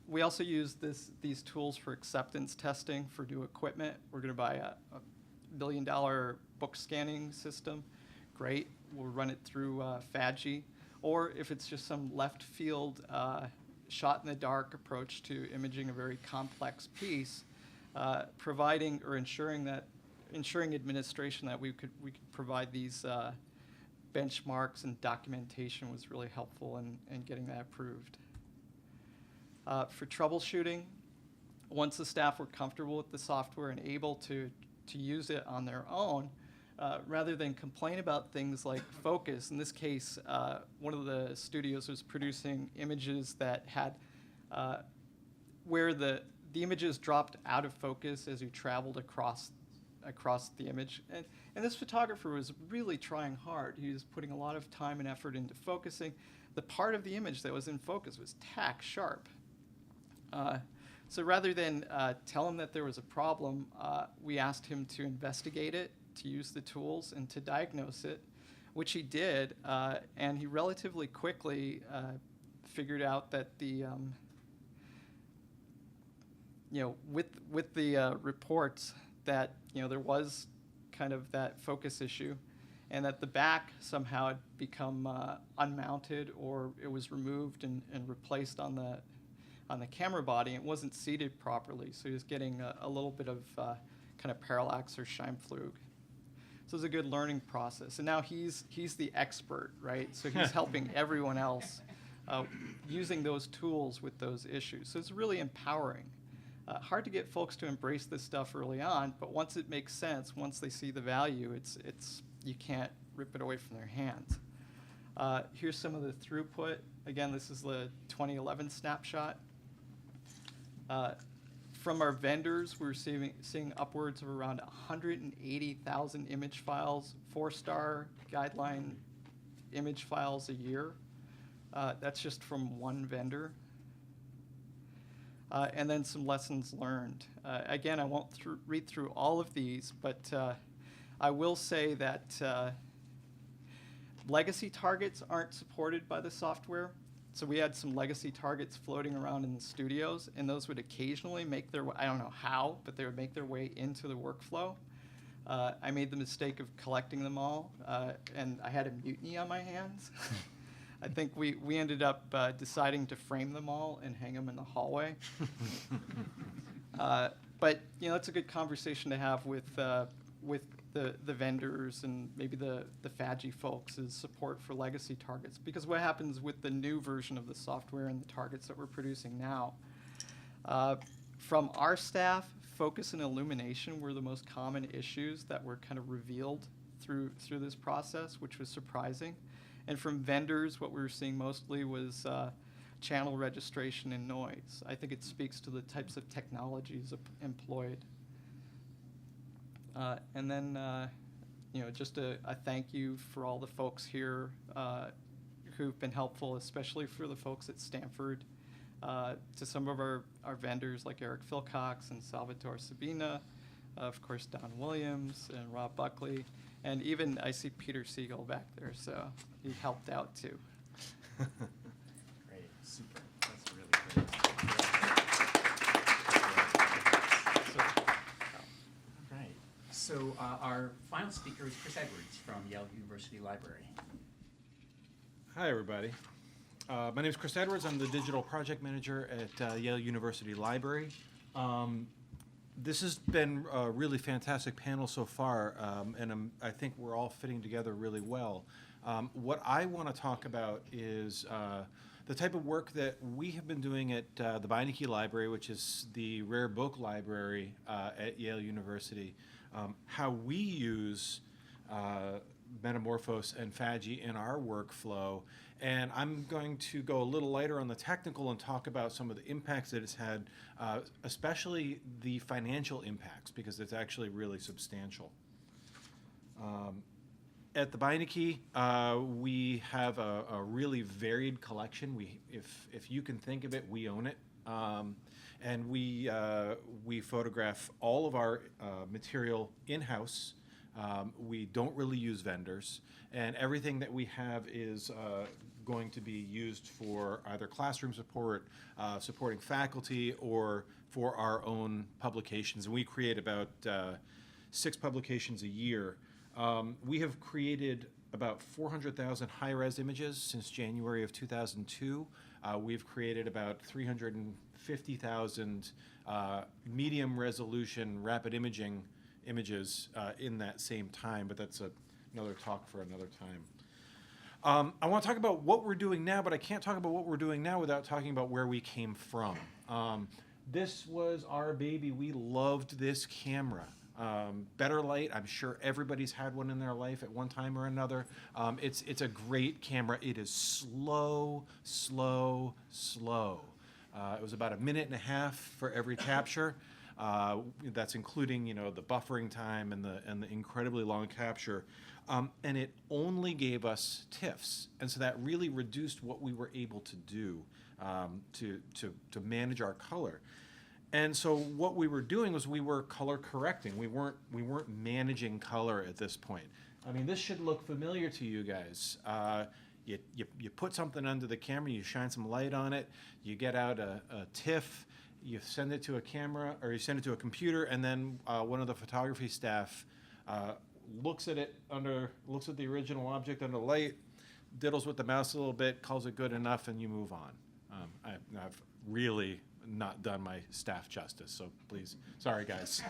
Speaker 4: We also use these tools for acceptance testing for new equipment. We're going to buy a $1 billion book scanning system. Great. We'll run it through FADGI. Or if it's just some left field shot in the dark approach to imaging a very complex piece, providing or ensuring administration that we could provide these benchmarks and documentation was really helpful in getting that approved. For troubleshooting, once the staff were comfortable with the software and able to use it on their own, rather than complain about things like focus. In this case, one of the studios was producing images that had where the images dropped out of focus as you traveled across the image. And this photographer was really trying hard. He was putting a lot of time and effort into focusing. The part of the image that was in focus was tack sharp. So rather than tell him that there was a problem, we asked him to investigate it, to use the tools, and to diagnose it, which he did. And he relatively quickly figured out that with the reports that there was kind of that focus issue, and that the back somehow had become unmounted, or it was removed and replaced on the camera body. It wasn't seated properly, so he was getting a little bit of kind of parallax or Scheimpflug. So it was a good learning process. And now he's the expert, right? So he's helping everyone else using those tools with those issues. So it's really empowering. Hard to get folks to embrace this stuff early on, but once it makes sense, once they see the value, it's you can't rip it away from their hands. Here's some of the throughput. Again, this is the 2011 snapshot. From our vendors, we're seeing upwards of around 180,000 image files, 4-star guideline image files a year. That's just from one vendor. And then some lessons learned. Again, I won't read through all of these, but I will say that legacy targets aren't supported by the software. So we had some legacy targets floating around in the studios, and those would occasionally make their way, I don't know how, but they would make their way into the workflow. I made the mistake of collecting them all, and I had a mutiny on my hands. I think we ended up deciding to frame them all and hang them in the hallway. But it's a good conversation to have with the vendors and maybe the FADGI folks is support for legacy targets. Because what happens with the new version of the software and the targets that we're producing now, from our staff, focus and illumination were the most common issues that were kind of revealed through this process, which was surprising. And from vendors, what we were seeing mostly was channel registration and noise. I think it speaks to the types of technologies employed. And then, just a thank you for all the folks here who've been helpful, especially for the folks at Stanford, to some of our vendors like Eric Philcox and Salvatore Sabina, of course Don Williams and Rob Buckley, and even I see Peter Siegel back there, so he helped out too.
Speaker 1: Great, super. That's really great. All right. So our final speaker is Chris Edwards from Yale University Library.
Speaker 5: Hi, everybody. My name is Chris Edwards. I'm the digital project manager at Yale University Library. This has been a really fantastic panel so far, and I think we're all fitting together really well. What I want to talk about is the type of work that we have been doing at the Beinecke Library, which is the rare book library at Yale University, how we use Metamorphose and FADGI in our workflow. And I'm going to go a little lighter on the technical and talk about some of the impacts that it's had, especially the financial impacts, because it's actually really substantial. At the Beinecke, we have a really varied collection. If you can think of it, we own it. And we photograph all of our material in-house. We don't really use vendors, and everything that we have is going to be used for either classroom support, supporting faculty, or for our own publications. And we create about 6 publications a year. We have created about 400,000 high-res images since January of 2002. We've created about 350,000 medium-resolution rapid imaging images in that same time, but that's another talk for another time. I want to talk about what we're doing now, but I can't talk about what we're doing now without talking about where we came from. This was our baby. We loved this camera. Better Light, I'm sure everybody's had one in their life at one time or another. It's a great camera. It is slow, slow, slow. It was about 1.5 minutes for every capture. That's including, the buffering time and the incredibly long capture, and it only gave us TIFFs, and so that really reduced what we were able to do to manage our color. And so what we were doing was we were color correcting. We weren't managing color at this point. I mean, this should look familiar to you guys. You put something under the camera, you shine some light on it, you get out a TIFF. You send it to a camera, or you send it to a computer, and then one of the photography staff looks at the original object under light, diddles with the mouse a little bit, calls it good enough, and you move on. I've really not done my staff justice, so please, sorry guys.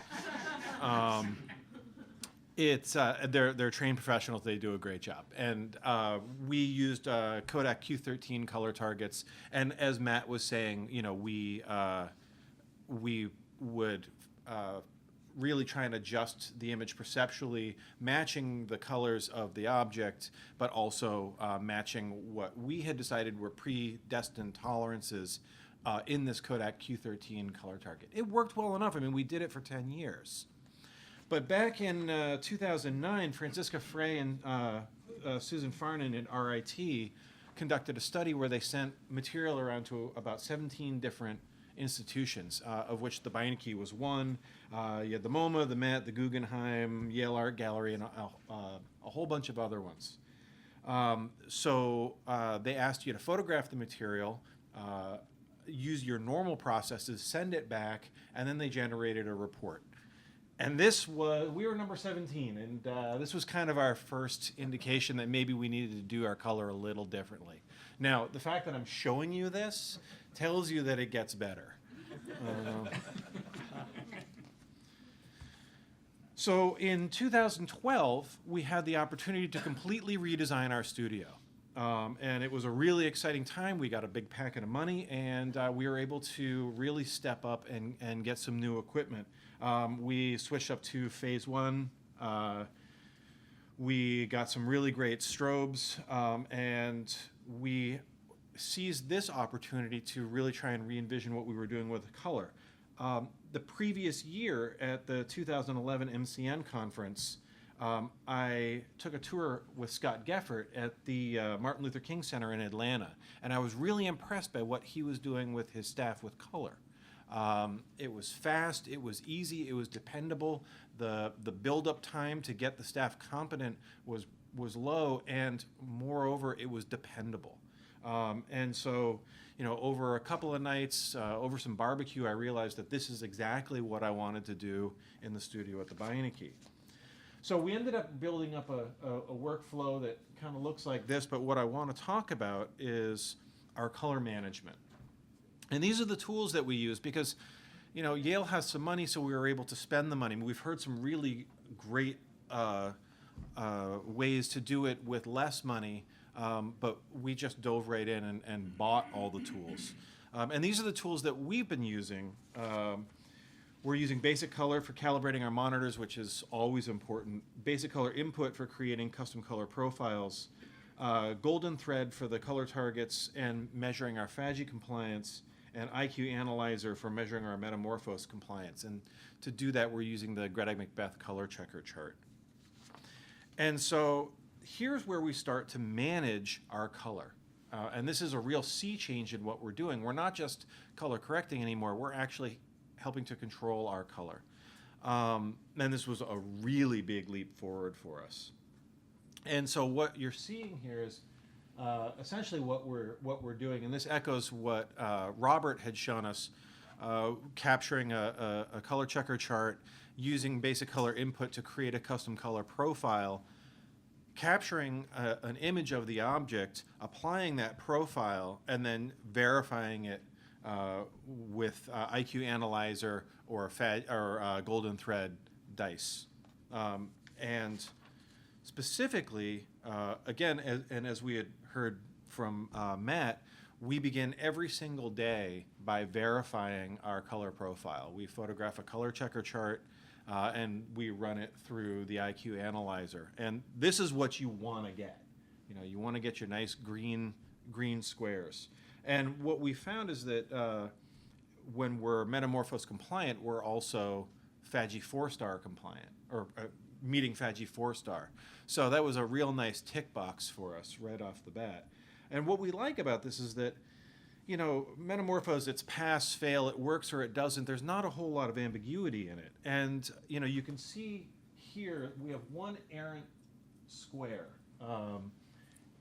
Speaker 5: They're trained professionals. They do a great job. And we used Kodak Q13 color targets. And as Matt was saying, we would really try and adjust the image perceptually, matching the colors of the object, but also matching what we had decided were predestined tolerances in this Kodak Q13 color target. It worked well enough. I mean, we did it for 10 years. But back in 2009, Francisca Frey and Susan Farnan at RIT conducted a study where they sent material around to about 17 different institutions, of which the Beinecke was one. You had the MoMA, the Met, the Guggenheim, Yale Art Gallery, and a whole bunch of other ones. They asked you to photograph the material, use your normal processes, send it back, and then they generated a report. And we were number 17, and this was kind of our first indication that maybe we needed to do our color a little differently. Now, the fact that I'm showing you this tells you that it gets better. So in 2012, we had the opportunity to completely redesign our studio. And it was a really exciting time. We got a big packet of money, and we were able to really step up and get some new equipment. We switched up to phase 1. We got some really great strobes, and we seized this opportunity to really try and re-envision what we were doing with color. The previous year at the 2011 MCN conference, I took a tour with Scott Geffert at the Martin Luther King Center in Atlanta, and I was really impressed by what he was doing with his staff with color. It was fast, it was easy, it was dependable. The build-up time to get the staff competent was low, and moreover, it was dependable. And so, over a couple of nights, over some barbecue, I realized that this is exactly what I wanted to do in the studio at the Beinecke. So we ended up building up a workflow that kind of looks like this, but what I want to talk about is our color management. And these are the tools that we use because, Yale has some money, so we were able to spend the money. We've heard some really great ways to do it with less money, but we just dove right in and bought all the tools. And these are the tools that we've been using. We're using basic color for calibrating our monitors, which is always important. Basic color input for creating custom color profiles. Golden thread for the color targets and measuring our FADGI compliance. And IQ Analyzer for measuring our metamorphose compliance. And to do that, we're using the Gredig-Macbeth color checker chart. And so here's where we start to manage our color. And this is a real sea change in what we're doing. We're not just color correcting anymore. We're actually helping to control our color. And this was a really big leap forward for us. And so what you're seeing here is essentially what we're doing, and this echoes what Robert had shown us, capturing a color checker chart, using basic color input to create a custom color profile, capturing an image of the object, applying that profile, and then verifying it with IQ Analyzer or Golden Thread dice. And specifically, again, as we had heard from Matt, we begin every single day by verifying our color profile. We photograph a color checker chart, and we run it through the IQ Analyzer. And this is what you want to get. You want to get your nice green squares. And what we found is that when we're metamorphose compliant, we're also FADGI 4-star compliant, or meeting FADGI 4-star. So that was a real nice tick box for us right off the bat. And what we like about this is that, metamorphose, it's pass, fail, it works or it doesn't. There's not a whole lot of ambiguity in it. And, you can see here we have one errant square.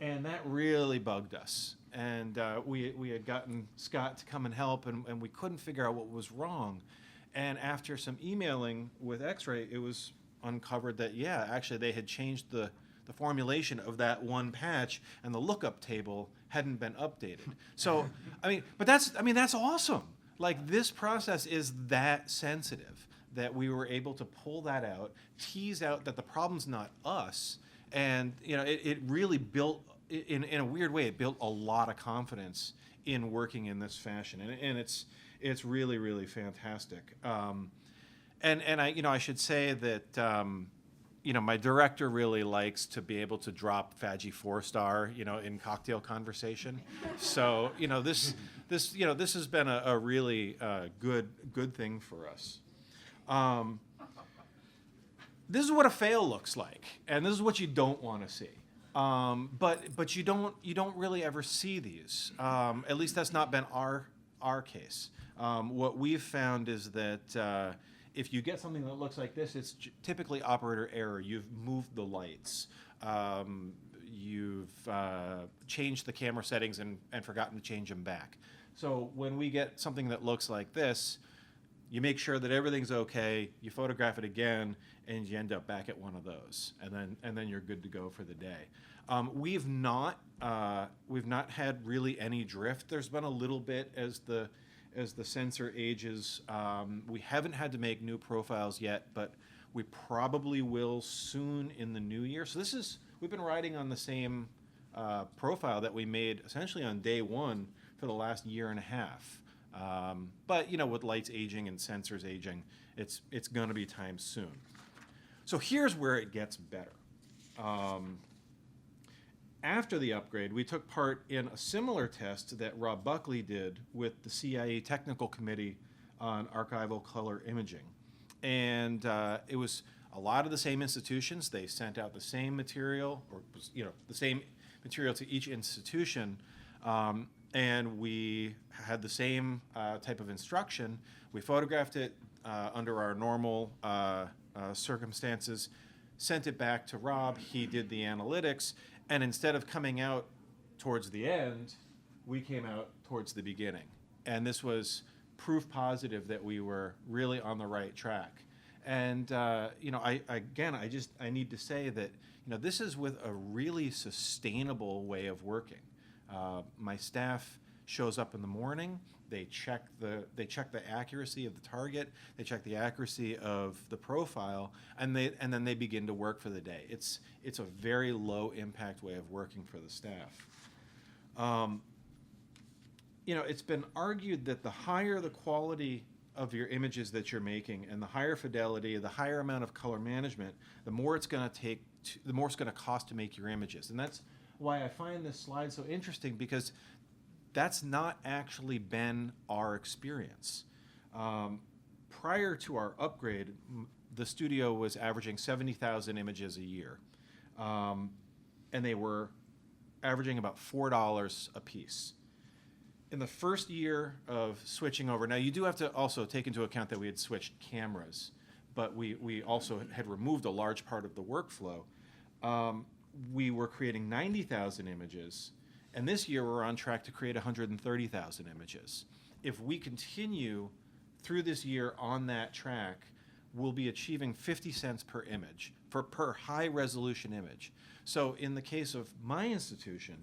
Speaker 5: And that really bugged us. And we had gotten Scott to come and help, and we couldn't figure out what was wrong. And after some emailing with X-Ray, it was uncovered that, yeah, actually they had changed the formulation of that one patch, and the lookup table hadn't been updated. So, that's awesome. Like, this process is that sensitive that we were able to pull that out, tease out that the problem's not us, and it really built, in a weird way, it built a lot of confidence in working in this fashion, and it's really, really fantastic. And I should say that my director really likes to be able to drop FADGI 4-star in cocktail conversation. So this has been a really good thing for us. This is what a fail looks like, and this is what you don't want to see. But you don't really ever see these. At least that's not been our case. What we've found is that if you get something that looks like this, it's typically operator error. You've moved the lights. you've changed the camera settings and forgotten to change them back. So when we get something that looks like this, you make sure that everything's okay, you photograph it again, and you end up back at one of those, and then you're good to go for the day. We've not had really any drift. There's been a little bit as the sensor ages. We haven't had to make new profiles yet, but we probably will soon in the new year. So we've been riding on the same profile that we made essentially on day one for the last year and a half. But with lights aging and sensors aging, it's going to be time soon. So here's where it gets better. After the upgrade, we took part in a similar test that Rob Buckley did with the CIA Technical Committee on Archival Color Imaging. And it was a lot of the same institutions. They sent out the same material, or the same material to each institution. And we had the same type of instruction. We photographed it under our normal circumstances, sent it back to Rob. He did the analytics. And instead of coming out towards the end, we came out towards the beginning. And this was proof positive that we were really on the right track. And I need to say that this is with a really sustainable way of working. My staff shows up in the morning. They check the accuracy of the target. They check the accuracy of the profile, and then they begin to work for the day. It's a very low impact way of working for the staff. It's been argued that the higher the quality of your images that you're making, and the higher fidelity, the higher amount of color management, the more it's going to cost to make your images. And that's why I find this slide so interesting, because that's not actually been our experience. Prior to our upgrade, the studio was averaging 70,000 images a year. And they were averaging about $4 a piece. In the first year of switching over, now you do have to also take into account that we had switched cameras, but we also had removed a large part of the workflow. We were creating 90,000 images, and this year we're on track to create 130,000 images. If we continue through this year on that track, we'll be achieving 50 cents per image, per high resolution image. So in the case of my institution,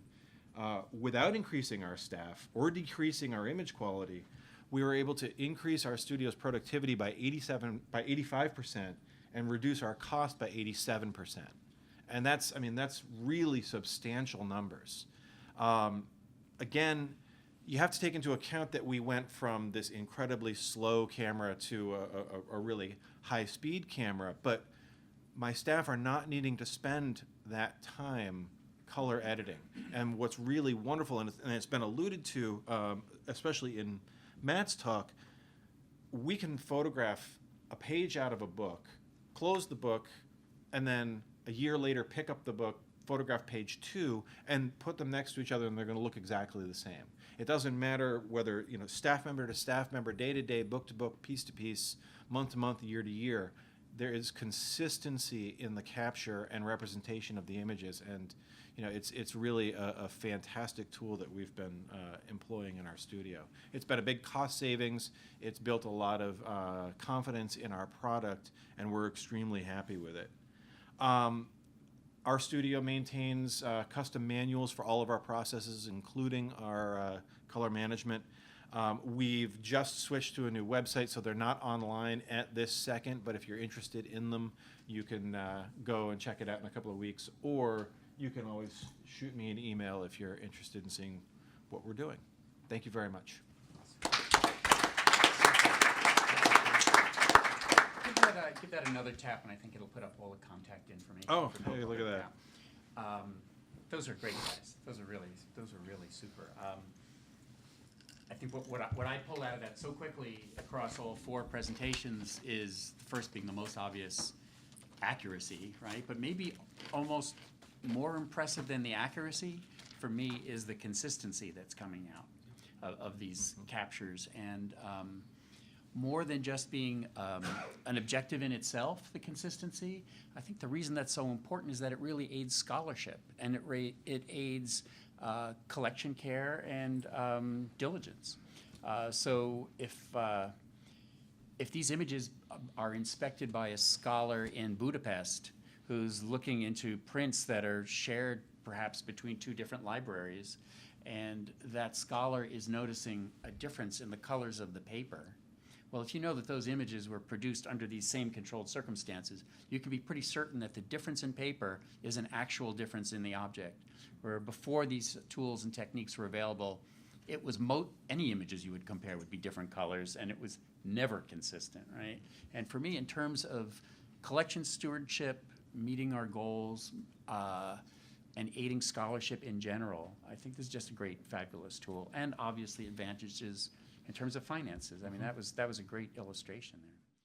Speaker 5: without increasing our staff or decreasing our image quality, we were able to increase our studio's productivity by 85% and reduce our cost by 87%. And that's really substantial numbers. Again, you have to take into account that we went from this incredibly slow camera to a really high-speed camera, but my staff are not needing to spend that time color editing. And what's really wonderful, and it's been alluded to, especially in Matt's talk, we can photograph a page out of a book, close the book, and then a year later pick up the book, photograph page 2, and put them next to each other, and they're going to look exactly the same. It doesn't matter whether staff member to staff member, day to day, book to book, piece to piece, month to month, year to year. There is consistency in the capture and representation of the images, and it's really a fantastic tool that we've been employing in our studio. It's been a big cost savings. It's built a lot of confidence in our product, and we're extremely happy with it. Our studio maintains custom manuals for all of our processes, including our color management. We've just switched to a new website, so they're not online at this second, but if you're interested in them, you can go and check it out in a couple of weeks, or you can always shoot me an email if you're interested in seeing what we're doing. Thank you very much.
Speaker 1: Give that another tap, and I think it'll put up all the contact information.
Speaker 5: Oh,
Speaker 1: for
Speaker 5: hey, look at that.
Speaker 1: Yeah. Those are great, guys. Those are really super. I think what I pulled out of that so quickly across all 4 presentations is the first being the most obvious, accuracy, right? But maybe almost more impressive than the accuracy for me is the consistency that's coming out of these captures. And more than just being an objective in itself, the consistency. I think the reason that's so important is that it really aids scholarship, and it aids collection care and diligence. So if these images are inspected by a scholar in Budapest who's looking into prints that are shared perhaps between two different libraries, and that scholar is noticing a difference in the colors of the paper, well, if you know that those images were produced under these same controlled circumstances, you can be pretty certain that the difference in paper is an actual difference in the object. Where before these tools and techniques were available, it was any images you would compare would be different colors, and it was never consistent, right? And for me, in terms of collection stewardship, meeting our goals, and aiding scholarship in general, I think this is just a great, fabulous tool, and obviously advantages in terms of finances. I mean, that was a great illustration there.